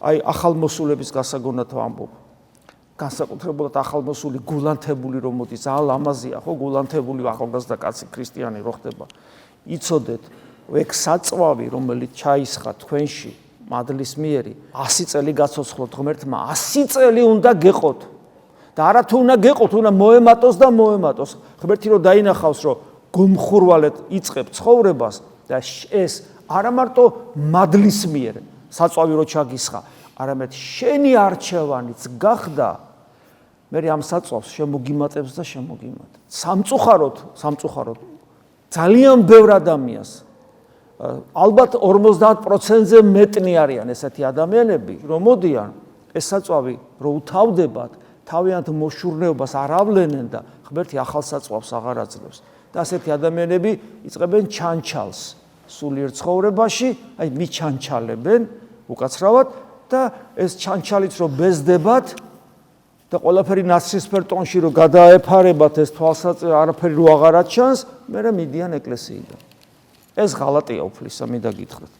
აი ახალმოსულების გასაგონად ვამბობ. განსაკუთრებულად ახალმოსული გულანთებული რომ მოდის, ძალიან ლამაზია, ხო, გულანთებული ახალგაზრდა კაცი ქრისტიანი რო ხდება. იცოდეთ, ეგ საწვავი, რომელიც ჩაისხა თქვენში, მადლისმიერი, 100 წელი გაცოცხლოთ ღმერთმა, 100 წელი უნდა გეყოთ. და არა თუ უნდა გეყოთ, უნდა მოემატოს და მოემატოს. ღმერთი რო დაინახავს, რომ გომხურვალეთ იწყებ ცხოვრებას და ეს არა მარტო მადლისმიერ საწვავი რო ჩაგისხა, არამედ შენი არჩევანიც გახდა, მე ამ საწვავს შემოგიმატებს და შემოგიმატ. სამწუხაროდ ძალიან ბევრ ადამიანს ალბათ 50%-ზე მეტნი არიან ესეთი ადამიანები, რომ მოდიან ეს საწვავი რო უთავდებათ, თავიანთ მოშურნეობას არ ავლენენ და ღმერთი ახალ საწვავს აღარ აძლევს. და ასეთი ადამიანები იწყებენ ჩანჩალს სულიერ ცხოვრებაში, აი მიჩანჩალებენ უკაცრავად და ეს ჩანჩალიც რო ბეზდებათ და ყველაფერი ნაცრისფერ ტონში რო გადაეფარებათ ეს თვალსაწინო არაფერი რო აღარ აჩანს, მერე მიდიან ეკლესიიდან. ეს ღალატია უფლისა, მინდა გითხრათ.